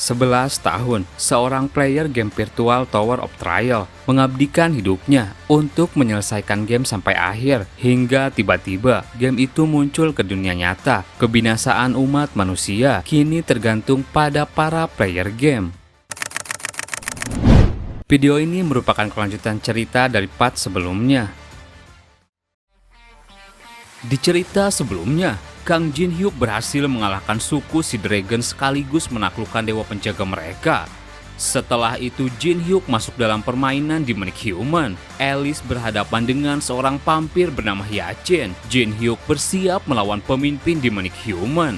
11 tahun, seorang player game virtual Tower of Trial mengabdikan hidupnya untuk menyelesaikan game sampai akhir, hingga tiba-tiba game itu muncul ke dunia nyata. Kebinasaan umat manusia kini tergantung pada para player game. Video ini merupakan kelanjutan cerita dari part sebelumnya. Di cerita sebelumnya, Kang Jin Hyuk berhasil mengalahkan suku Sea Dragon sekaligus menaklukkan dewa penjaga mereka. Setelah itu Jin Hyuk masuk dalam permainan Demonic Human. Alice berhadapan dengan seorang vampir bernama Hyacin. Jin Hyuk bersiap melawan pemimpin Demonic Human.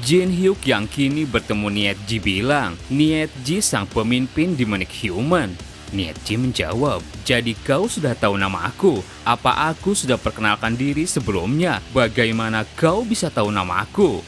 Jin Hyuk yang kini bertemu Niet Ji bilang, Niet Ji sang pemimpin Demonic Human. Niet Ji menjawab, jadi kau sudah tahu nama aku? Apa aku sudah perkenalkan diri sebelumnya? Bagaimana kau bisa tahu nama aku?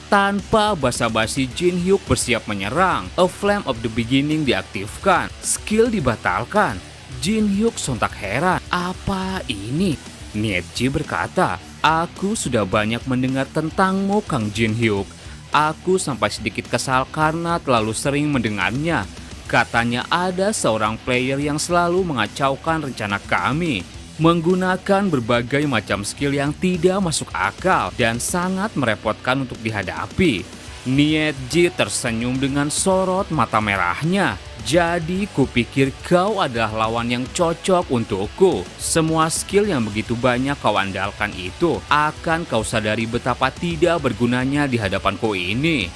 Tanpa basa-basi Jin Hyuk bersiap menyerang. A Flame of the Beginning diaktifkan. Skill dibatalkan. Jin Hyuk sontak heran. Apa ini? Niet Ji berkata, aku sudah banyak mendengar tentangmu Kang Jin Hyuk. Aku sampai sedikit kesal karena terlalu sering mendengarnya. Katanya ada seorang player yang selalu mengacaukan rencana kami, menggunakan berbagai macam skill yang tidak masuk akal dan sangat merepotkan untuk dihadapi. Niet Ji tersenyum dengan sorot mata merahnya. Jadi kupikir kau adalah lawan yang cocok untukku. Semua skill yang begitu banyak kau andalkan itu akan kau sadari betapa tidak bergunanya di hadapanku ini.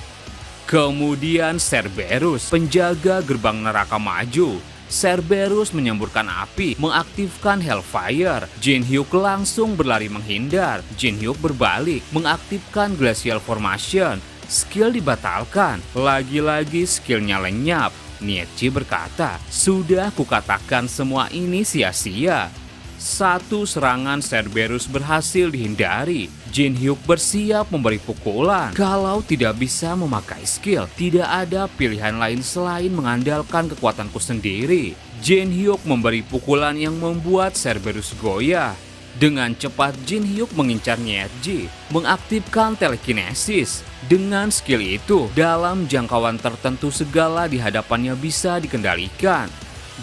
Kemudian Cerberus, penjaga gerbang neraka maju. Cerberus menyemburkan api, mengaktifkan Hellfire. Jin Hyuk langsung berlari menghindar. Jin Hyuk berbalik, mengaktifkan Glacial Formation. Skill dibatalkan. Lagi-lagi skillnya lenyap. Niet Ji berkata, sudah kukatakan semua ini sia-sia. Satu serangan Cerberus berhasil dihindari. Jin Hyuk bersiap memberi pukulan. Kalau tidak bisa memakai skill, tidak ada pilihan lain selain mengandalkan kekuatanku sendiri. Jin Hyuk memberi pukulan yang membuat Cerberus goyah. Dengan cepat Jin Hyuk mengincar Niet Ji, mengaktifkan telekinesis. Dengan skill itu, dalam jangkauan tertentu segala di hadapannya bisa dikendalikan.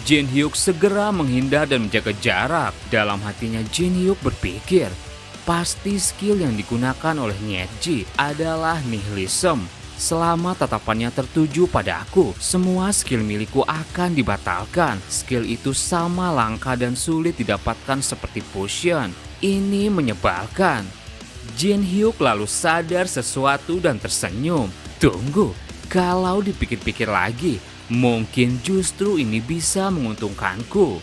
Jin Hyuk segera menghindar dan menjaga jarak. Dalam hatinya Jin Hyuk berpikir, pasti skill yang digunakan oleh Niet Ji adalah Nihilism. Selama tatapannya tertuju padaku, semua skill milikku akan dibatalkan. Skill itu sama langka dan sulit didapatkan seperti Fusion. Ini menyebalkan. Jin Hyuk lalu sadar sesuatu dan tersenyum. Tunggu, kalau dipikir-pikir lagi, mungkin justru ini bisa menguntungkanku.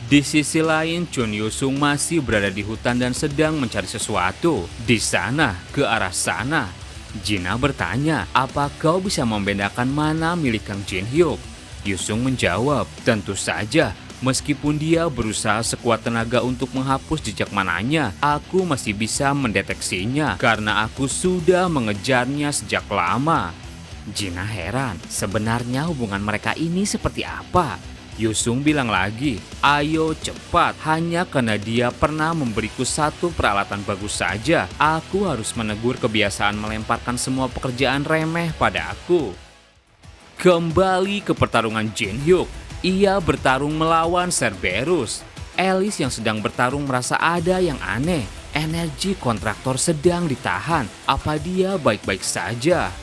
Di sisi lain, Chun Yusung masih berada di hutan dan sedang mencari sesuatu. Di sana, ke arah sana. Jina bertanya, apa kau bisa membedakan mana milik Kang Jin Hyuk? Yusung menjawab, tentu saja. Meskipun dia berusaha sekuat tenaga untuk menghapus jejak mananya, aku masih bisa mendeteksinya karena aku sudah mengejarnya sejak lama. Jina heran, sebenarnya hubungan mereka ini seperti apa? Yusung bilang lagi, ayo cepat, hanya karena dia pernah memberiku satu peralatan bagus saja, aku harus menegur kebiasaan melemparkan semua pekerjaan remeh pada aku. Kembali ke pertarungan Jin Hyuk, ia bertarung melawan Cerberus. Alice yang sedang bertarung merasa ada yang aneh, energi kontraktor sedang ditahan, apa dia baik-baik saja?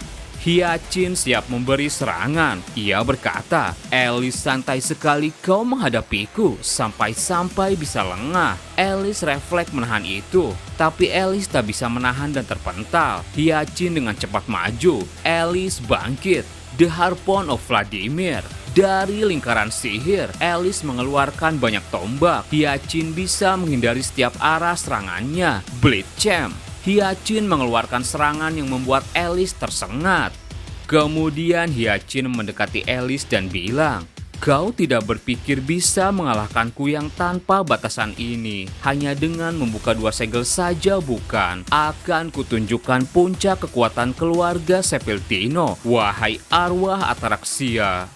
Hyacin siap memberi serangan. Ia berkata, Alice santai sekali kau menghadapiku, sampai-sampai bisa lengah. Alice refleks menahan itu, tapi Alice tak bisa menahan dan terpental. Hyacin dengan cepat maju. Alice bangkit. The Harpoon of Vladimir. Dari lingkaran sihir, Alice mengeluarkan banyak tombak. Hyacin bisa menghindari setiap arah serangannya. Blade Champ. Hyacin mengeluarkan serangan yang membuat Alice tersengat. Kemudian Hyacin mendekati Alice dan bilang, kau tidak berpikir bisa mengalahkanku yang tanpa batasan ini. Hanya dengan membuka dua segel saja bukan. Akan kutunjukkan puncak kekuatan keluarga Sepiltino, wahai arwah Ataraxia.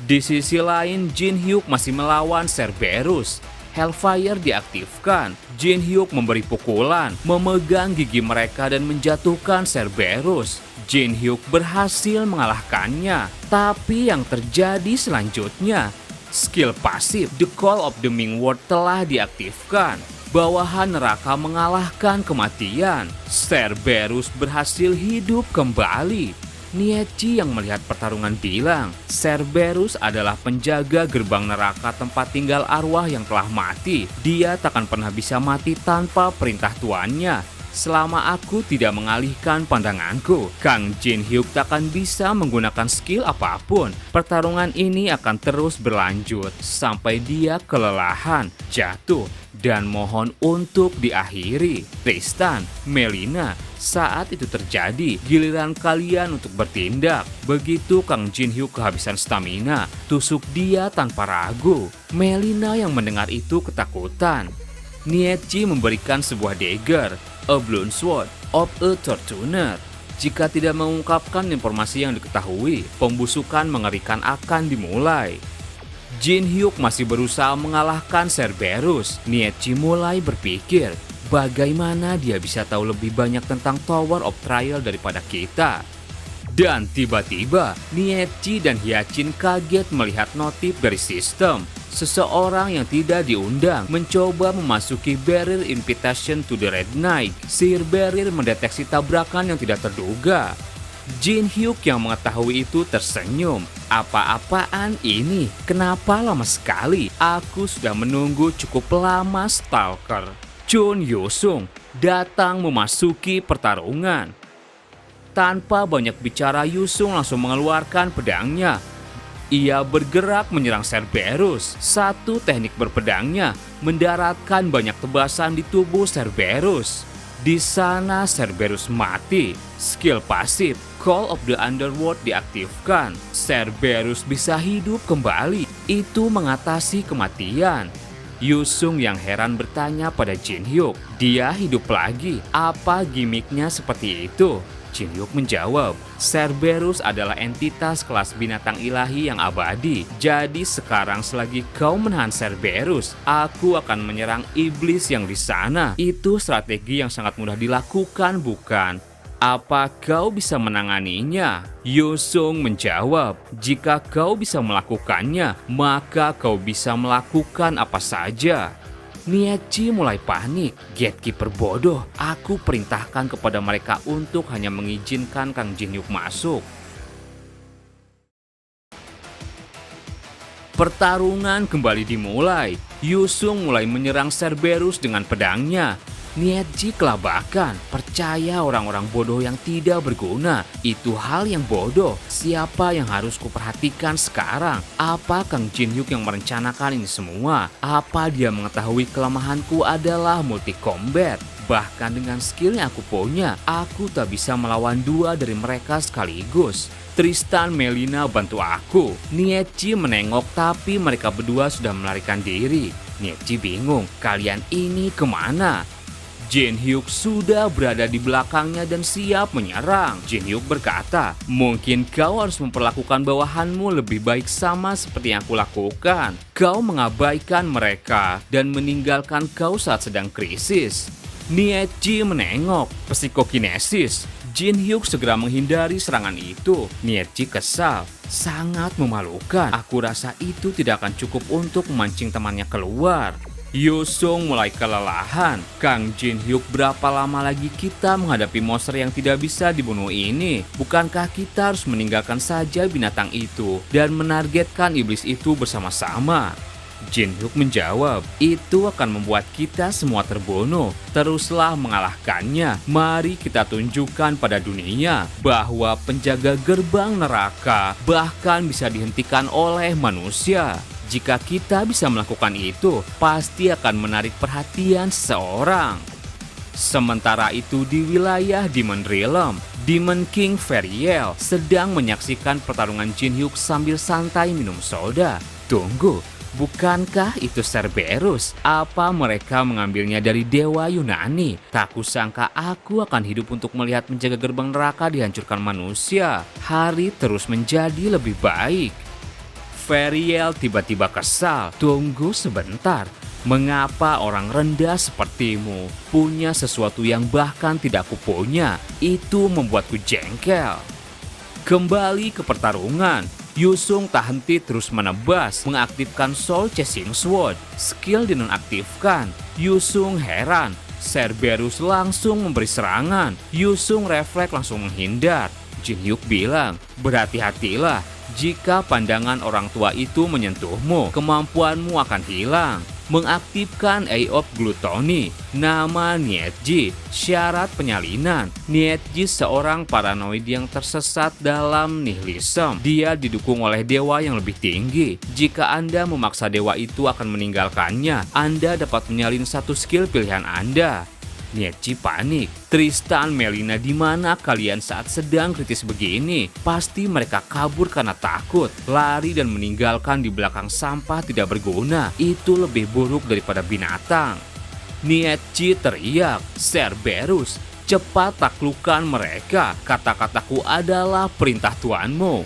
Di sisi lain, Jin Hyuk masih melawan Cerberus. Hellfire diaktifkan. Jin Hyuk memberi pukulan, memegang gigi mereka dan menjatuhkan Cerberus. Jin Hyuk berhasil mengalahkannya. Tapi yang terjadi selanjutnya, skill pasif The Call of the Ming World telah diaktifkan. Bawahan neraka mengalahkan kematian. Cerberus berhasil hidup kembali. Nietzsche yang melihat pertarungan bilang, Cerberus adalah penjaga gerbang neraka tempat tinggal arwah yang telah mati. Dia takkan pernah bisa mati tanpa perintah tuannya. Selama aku tidak mengalihkan pandanganku, Kang Jin Hyuk takkan bisa menggunakan skill apapun. Pertarungan ini akan terus berlanjut sampai dia kelelahan, jatuh, dan mohon untuk diakhiri. Tristan, Melina, saat itu terjadi, giliran kalian untuk bertindak. Begitu Kang Jin Hyuk kehabisan stamina, tusuk dia tanpa ragu. Melina yang mendengar itu ketakutan. Nietzsche memberikan sebuah dagger, a blunt sword of a torturer. Jika tidak mengungkapkan informasi yang diketahui, pembusukan mengerikan akan dimulai. Jin Hyuk masih berusaha mengalahkan Cerberus. Nietzsche mulai berpikir, bagaimana dia bisa tahu lebih banyak tentang Tower of Trial daripada kita? Dan tiba-tiba, Nietzsche dan Hyacin kaget melihat notif dari sistem. Seseorang yang tidak diundang mencoba memasuki barrier invitation to the Red Knight. Sihir barrier mendeteksi tabrakan yang tidak terduga. Jin Hyuk yang mengetahui itu tersenyum. Apa-apaan ini? Kenapa lama sekali? Aku sudah menunggu cukup lama, Stalker. Chun Yusung datang memasuki pertarungan. Tanpa banyak bicara, Yusung langsung mengeluarkan pedangnya. Ia bergerak menyerang Cerberus. Satu teknik berpedangnya mendaratkan banyak tebasan di tubuh Cerberus. Di sana Cerberus mati. Skill pasif Call of the Underworld diaktifkan. Cerberus bisa hidup kembali. Itu mengatasi kematian. Yusung yang heran bertanya pada Jin Hyuk, dia hidup lagi. Apa gimiknya seperti itu? Jin Hyuk menjawab, Cerberus adalah entitas kelas binatang ilahi yang abadi. Jadi sekarang selagi kau menahan Cerberus, aku akan menyerang iblis yang di sana. Itu strategi yang sangat mudah dilakukan, bukan? Apa kau bisa menanganinya? Yusung menjawab, jika kau bisa melakukannya, maka kau bisa melakukan apa saja. Nietzsche mulai panik. Gatekeeper bodoh, aku perintahkan kepada mereka untuk hanya mengizinkan Kang Jin Hyuk masuk. Pertarungan kembali dimulai. Yusung mulai menyerang Cerberus dengan pedangnya. Nietzsche kelabakan, percaya orang-orang bodoh yang tidak berguna. Itu hal yang bodoh. Siapa yang harus kuperhatikan sekarang? Apa Kang Jin Hyuk yang merencanakan ini semua? Apa dia mengetahui kelemahanku adalah multi combat? Bahkan dengan skill yang aku punya, aku tak bisa melawan dua dari mereka sekaligus. Tristan, Melina bantu aku. Nietzsche menengok tapi mereka berdua sudah melarikan diri. Nietzsche bingung, kalian ini kemana? Jin Hyuk sudah berada di belakangnya dan siap menyerang. Jin Hyuk berkata, mungkin kau harus memperlakukan bawahanmu lebih baik sama seperti yang aku lakukan. Kau mengabaikan mereka dan meninggalkan kau saat sedang krisis. Nietzsche menengok, psikokinesis. Jin Hyuk segera menghindari serangan itu. Nietzsche kesal, sangat memalukan. Aku rasa itu tidak akan cukup untuk memancing temannya keluar. Yusung mulai kelelahan. Kang Jin Hyuk, berapa lama lagi kita menghadapi monster yang tidak bisa dibunuh ini? Bukankah kita harus meninggalkan saja binatang itu dan menargetkan iblis itu bersama-sama? Jin Hyuk menjawab, itu akan membuat kita semua terbunuh. Teruslah mengalahkannya. Mari kita tunjukkan pada dunia bahwa penjaga gerbang neraka bahkan bisa dihentikan oleh manusia. Jika kita bisa melakukan itu, pasti akan menarik perhatian seseorang. Sementara itu di wilayah Demon Realm, Demon King Feriel sedang menyaksikan pertarungan Jin Hyuk sambil santai minum soda. Tunggu, bukankah itu Cerberus? Apa mereka mengambilnya dari dewa Yunani? Tak kusangka aku akan hidup untuk melihat menjaga gerbang neraka dihancurkan manusia. Hari terus menjadi lebih baik. Feriel tiba-tiba kesal. Tunggu sebentar. Mengapa orang rendah sepertimu punya sesuatu yang bahkan tidak kupunya? Itu membuatku jengkel. Kembali ke pertarungan, Yusung tak henti terus menebas, mengaktifkan Soul Chasing Sword. Skill dinonaktifkan. Yusung heran. Cerberus langsung memberi serangan. Yusung refleks langsung menghindar. Jin Hyuk bilang, berhati-hatilah. Jika pandangan orang tua itu menyentuhmu, kemampuanmu akan hilang. Mengaktifkan Eye of Gluttony. Nama Nietji, syarat penyalinan. Nietji seorang paranoid yang tersesat dalam nihilisme. Dia didukung oleh dewa yang lebih tinggi. Jika Anda memaksa dewa itu akan meninggalkannya, Anda dapat menyalin satu skill pilihan Anda. Nietji panik. Tristan, Melina, di mana kalian saat sedang kritis begini? Pasti mereka kabur karena takut, lari dan meninggalkan di belakang sampah tidak berguna. Itu lebih buruk daripada binatang. Nietji teriak, Cerberus, cepat taklukkan mereka. Kata-kataku adalah perintah tuanmu.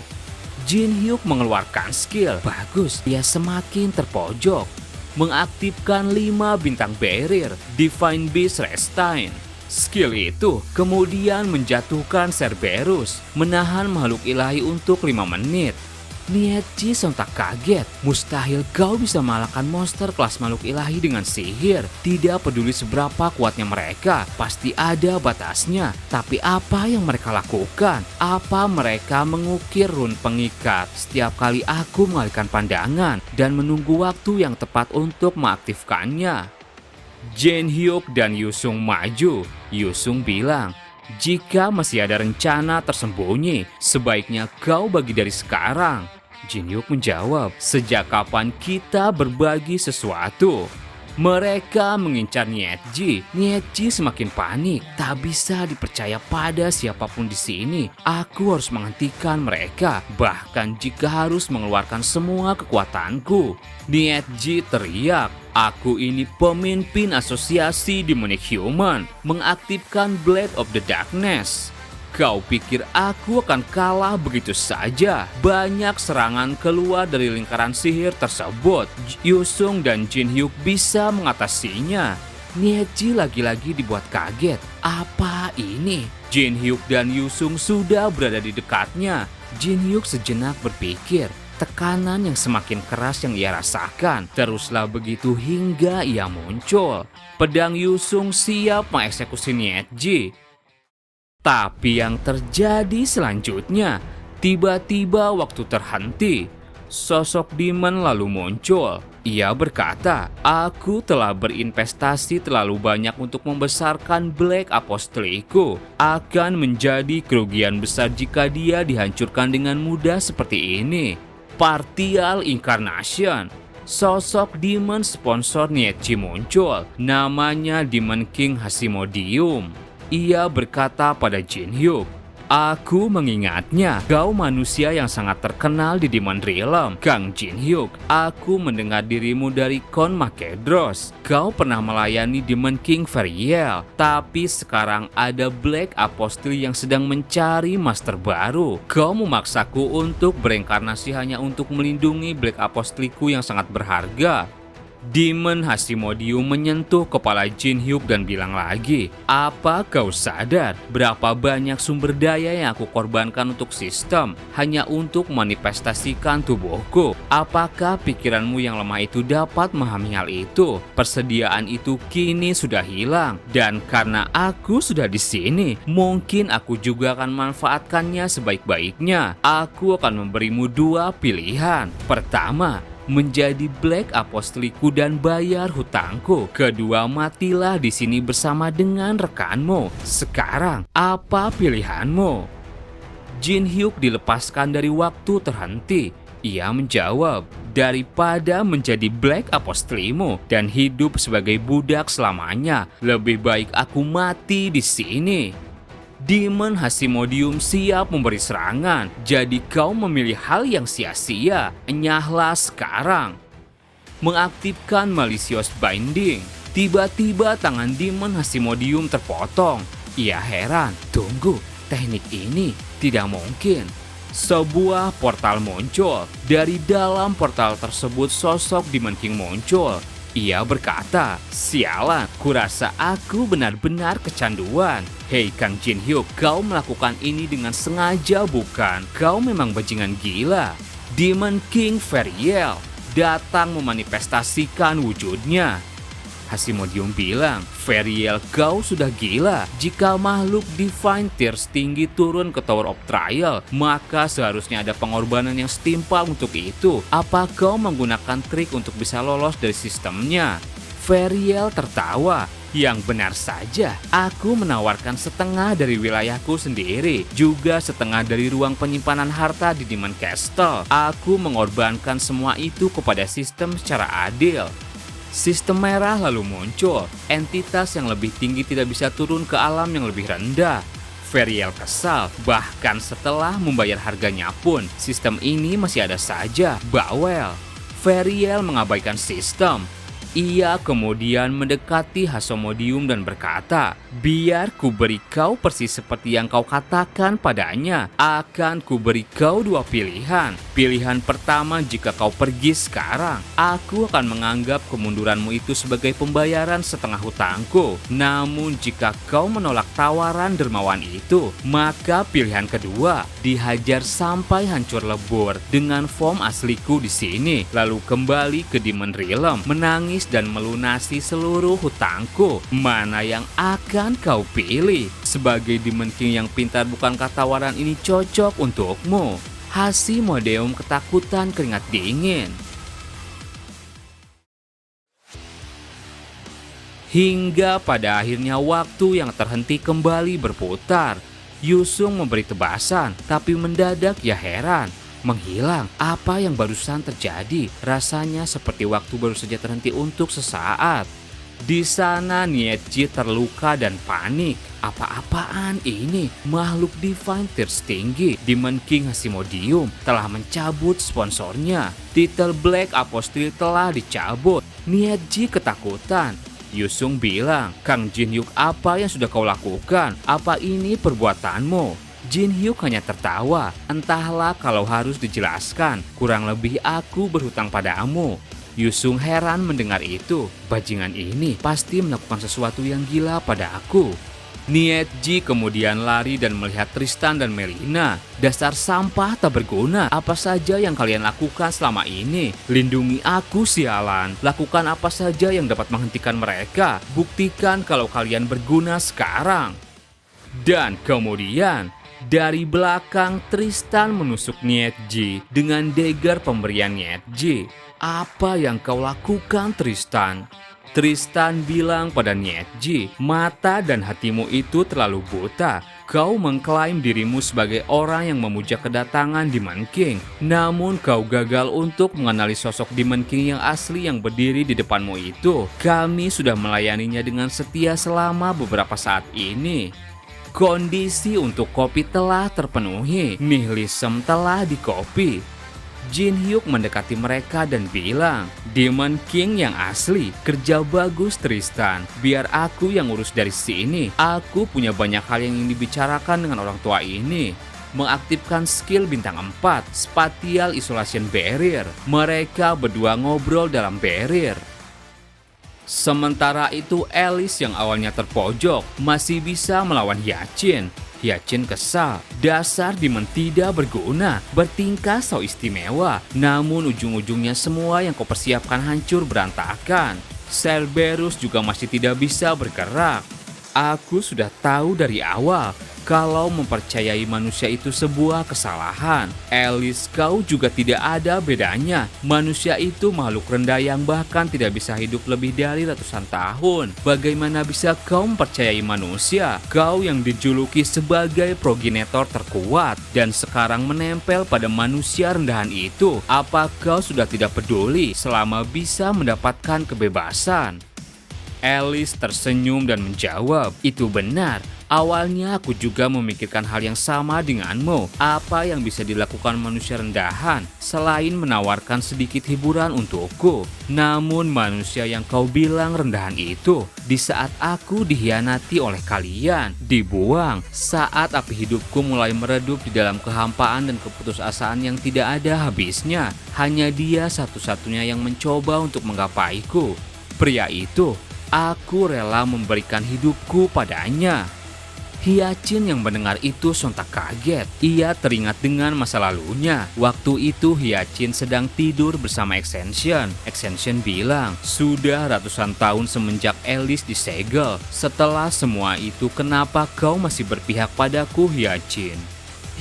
Jin Hyuk mengeluarkan skill. Bagus, dia semakin terpojok. Mengaktifkan 5 bintang barrier, Divine Beast Restine. Skill itu kemudian menjatuhkan Cerberus, menahan makhluk ilahi untuk 5 menit. Nietji sontak kaget. Mustahil kau bisa mengalahkan monster kelas makhluk ilahi dengan sihir. Tidak peduli seberapa kuatnya mereka, pasti ada batasnya. Tapi apa yang mereka lakukan? Apa mereka mengukir rune pengikat? Setiap kali aku mengalihkan pandangan dan menunggu waktu yang tepat untuk mengaktifkannya. Jin Hyuk dan Yusung maju. Yusung bilang, jika masih ada rencana tersembunyi, sebaiknya kau bagi dari sekarang. Jin Hyuk menjawab, sejak kapan kita berbagi sesuatu? Mereka mengincar Nietji. Nietji semakin panik. Tak bisa dipercaya pada siapapun di sini. Aku harus menghentikan mereka, bahkan jika harus mengeluarkan semua kekuatanku. Nietji teriak, aku ini pemimpin asosiasi Demonic Human. Mengaktifkan Blade of the Darkness. Kau pikir aku akan kalah begitu saja? Banyak serangan keluar dari lingkaran sihir tersebut. Yusung dan Jin Hyuk bisa mengatasinya. Nietji lagi-lagi dibuat kaget. Apa ini? Jin Hyuk dan Yusung sudah berada di dekatnya. Jin Hyuk sejenak berpikir. Tekanan yang semakin keras yang ia rasakan teruslah begitu hingga ia muncul. Pedang Yusung siap mengeksekusi Nietji. Tapi yang terjadi selanjutnya, tiba-tiba waktu terhenti. Sosok demon lalu muncul. Ia berkata, aku telah berinvestasi terlalu banyak untuk membesarkan Black Apostoliku. Akan menjadi kerugian besar jika dia dihancurkan dengan mudah seperti ini. Partial Incarnation. Sosok demon sponsor Nietji muncul. Namanya Demon King Hasimodium. Ia berkata pada Jin Hyuk, aku mengingatnya, kau manusia yang sangat terkenal di Demon Realm. Kang Jin Hyuk, aku mendengar dirimu dari Kon Makedros. Kau pernah melayani Demon King Veriel, tapi sekarang ada Black Apostle yang sedang mencari master baru. Kau memaksaku untuk bereinkarnasi hanya untuk melindungi Black Apostliku yang sangat berharga. Demon Hasimodium menyentuh kepala Jin Hyuk dan bilang lagi, apa kau sadar berapa banyak sumber daya yang aku korbankan untuk sistem hanya untuk manifestasikan tubuhku? Apakah pikiranmu yang lemah itu dapat memahami hal itu? Persediaan itu kini sudah hilang dan karena aku sudah di sini, mungkin aku juga akan memanfaatkannya sebaik-baiknya. Aku akan memberimu 2 pilihan. Pertama, menjadi Black Apostoliku dan bayar hutangku. Kedua, matilah di sini bersama dengan rekanmu. Sekarang, apa pilihanmu? Jin Hyuk dilepaskan dari waktu terhenti. Ia menjawab, daripada menjadi Black Apostolimu dan hidup sebagai budak selamanya, lebih baik aku mati di sini. Demon Hasimodium siap memberi serangan. Jadi kau memilih hal yang sia-sia. Enyahlah sekarang. Mengaktifkan Malicious Binding. Tiba-tiba tangan Demon Hasimodium terpotong. Ia heran. Tunggu, teknik ini tidak mungkin. Sebuah portal muncul. Dari dalam portal tersebut sosok Demon King muncul. Ia berkata, "Sialan, kurasa aku benar-benar kecanduan. Hei Kang Jin Hyuk, kau melakukan ini dengan sengaja bukan? Kau memang bajingan gila." Demon King Feriel datang memanifestasikan wujudnya. Hasimodium bilang, "Feriel, kau sudah gila. Jika makhluk Divine Tears tinggi turun ke Tower of Trial, maka seharusnya ada pengorbanan yang setimpal untuk itu. Apa kau menggunakan trik untuk bisa lolos dari sistemnya?" Feriel tertawa. "Yang benar saja, aku menawarkan setengah dari wilayahku sendiri, juga setengah dari ruang penyimpanan harta di Demon Castle. Aku mengorbankan semua itu kepada sistem secara adil." Sistem merah lalu muncul. Entitas yang lebih tinggi tidak bisa turun ke alam yang lebih rendah. Feriel kesal, bahkan setelah membayar harganya pun, sistem ini masih ada saja. Bawel. Feriel mengabaikan sistem. Ia kemudian mendekati Hasmodium dan berkata, "Biar ku beri kau persis seperti yang kau katakan padanya. Akan ku beri kau dua pilihan. Pilihan pertama, jika kau pergi sekarang, aku akan menganggap kemunduranmu itu sebagai pembayaran setengah hutangku. Namun jika kau menolak tawaran dermawan itu, maka pilihan kedua, dihajar sampai hancur lebur dengan form asliku di sini, lalu kembali ke Demon Realm, menangis dan melunasi seluruh hutangku. Mana yang akan kau pilih? Sebagai Demon King yang pintar, bukankah tawaran ini cocok untukmu?" Hasmodium ketakutan keringat dingin. Hingga pada akhirnya waktu yang terhenti kembali berputar. Yusung memberi tebasan, tapi mendadak ia heran. Menghilang, apa yang barusan terjadi? Rasanya seperti waktu baru saja terhenti untuk sesaat. Di sana Nietzsche terluka dan panik. Apa-apaan ini? Makhluk Divine Tears tinggi, Demon King Hasmodium, telah mencabut sponsornya. Titel Black Apostle telah dicabut. Nietzsche ketakutan. Yusung bilang, "Kang Jin Hyuk, apa yang sudah kau lakukan? Apa ini perbuatanmu?" Jin Hyuk hanya tertawa. "Entahlah kalau harus dijelaskan. Kurang lebih aku berhutang padamu." Yusung heran mendengar itu. Bajingan ini pasti melakukan sesuatu yang gila pada aku. Nietzsche kemudian lari dan melihat Tristan dan Melina. "Dasar sampah tak berguna. Apa saja yang kalian lakukan selama ini? Lindungi aku, sialan. Lakukan apa saja yang dapat menghentikan mereka. Buktikan kalau kalian berguna sekarang." Dan kemudian dari belakang Tristan menusuk Nietzsche dengan dagger pemberian Nietzsche. "Apa yang kau lakukan, Tristan?" Tristan bilang pada Nietzsche, "Mata dan hatimu itu terlalu buta. Kau mengklaim dirimu sebagai orang yang memuja kedatangan Demon King. Namun kau gagal untuk mengenali sosok Demon King yang asli yang berdiri di depanmu itu. Kami sudah melayaninya dengan setia selama beberapa saat ini. Kondisi untuk kopi telah terpenuhi. Nihilisme telah dikopi." Jin Hyuk mendekati mereka dan bilang, "Demon King yang asli, kerja bagus Tristan. Biar aku yang urus dari sini. Aku punya banyak hal yang ingin dibicarakan dengan orang tua ini." Mengaktifkan skill bintang 4, Spatial Isolation Barrier. Mereka berdua ngobrol dalam barrier. Sementara itu Alice yang awalnya terpojok masih bisa melawan Hyacin. Hyacin kesal, "Dasar Demon tidak berguna, bertingkah so istimewa, namun ujung-ujungnya semua yang kau persiapkan hancur berantakan. Cerberus juga masih tidak bisa bergerak. Aku sudah tahu dari awal kalau mempercayai manusia itu sebuah kesalahan. Alice, kau juga tidak ada bedanya. Manusia itu makhluk rendah yang bahkan tidak bisa hidup lebih dari ratusan tahun. Bagaimana bisa kau mempercayai manusia? Kau yang dijuluki sebagai progenitor terkuat dan sekarang menempel pada manusia rendahan itu. Apa kau sudah tidak peduli selama bisa mendapatkan kebebasan?" Alice tersenyum dan menjawab, "Itu benar. Awalnya aku juga memikirkan hal yang sama denganmu. Apa yang bisa dilakukan manusia rendahan selain menawarkan sedikit hiburan untukku? Namun manusia yang kau bilang rendahan itu, di saat aku dihianati oleh kalian, dibuang, saat api hidupku mulai meredup di dalam kehampaan dan keputusasaan yang tidak ada habisnya, hanya dia satu-satunya yang mencoba untuk menggapaiku. pria itu. Aku rela memberikan hidupku padanya." Hyacin yang mendengar itu sontak kaget. Ia teringat dengan masa lalunya. Waktu itu Hyacin sedang tidur bersama Extension. Extension bilang, "Sudah ratusan tahun semenjak Alice disegel. Setelah semua itu, kenapa kau masih berpihak padaku, Hyacin?"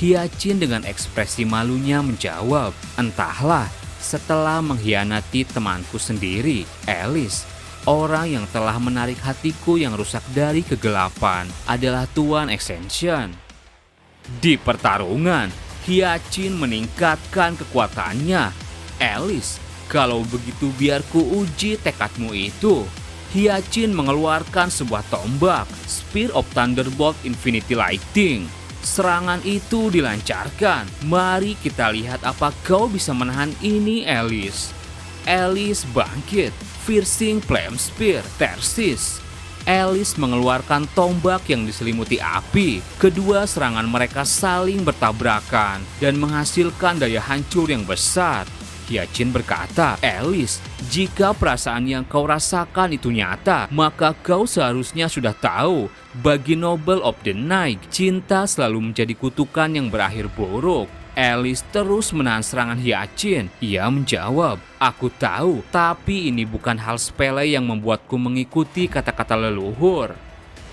Hyacin dengan ekspresi malunya menjawab, "Entahlah, setelah mengkhianati temanku sendiri, Alice, orang yang telah menarik hatiku yang rusak dari kegelapan adalah Tuan Extension." Di pertarungan, Hyacin meningkatkan kekuatannya. "Alice, kalau begitu biar ku uji tekadmu itu." Hyacin mengeluarkan sebuah tombak, Spear of Thunderbolt Infinity Lighting. Serangan itu dilancarkan. "Mari kita lihat apa kau bisa menahan ini, Alice." Alice bangkit. Piercing Flame Spear Tersis. Alice mengeluarkan tombak yang diselimuti api. Kedua serangan mereka saling bertabrakan dan menghasilkan daya hancur yang besar. Hyacin berkata, "Alice, jika perasaan yang kau rasakan itu nyata, maka kau seharusnya sudah tahu, bagi Noble of the Night, cinta selalu menjadi kutukan yang berakhir buruk." Alice terus menahan serangan Hyacin. Ia menjawab, "Aku tahu, tapi ini bukan hal sepele yang membuatku mengikuti kata-kata leluhur."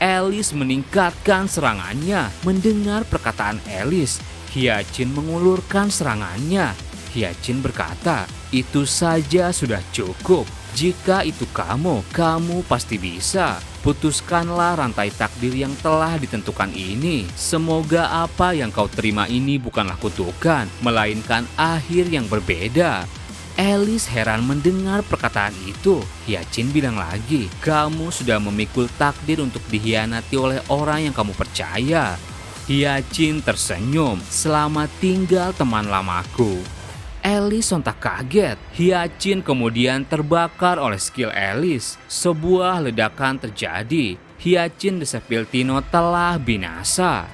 Alice meningkatkan serangannya. Mendengar perkataan Alice, Hyacin mengulurkan serangannya. Hyacin berkata, "Itu saja sudah cukup. Jika itu kamu pasti bisa. Putuskanlah rantai takdir yang telah ditentukan ini. Semoga apa yang kau terima ini bukanlah kutukan, melainkan akhir yang berbeda." Alice heran mendengar perkataan itu. Hyacin bilang lagi, "Kamu sudah memikul takdir untuk dikhianati oleh orang yang kamu percaya." Hyacin tersenyum, "Selamat tinggal teman lamaku." Alice sontak kaget. Hyacin kemudian terbakar oleh skill Alice. Sebuah ledakan terjadi. Hyacin the Sepiltino telah binasa.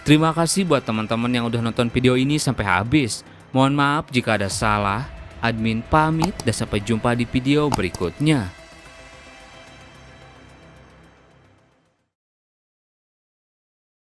Terima kasih buat teman-teman yang udah nonton video ini sampai habis. Mohon maaf jika ada salah. Admin pamit dan sampai jumpa di video berikutnya.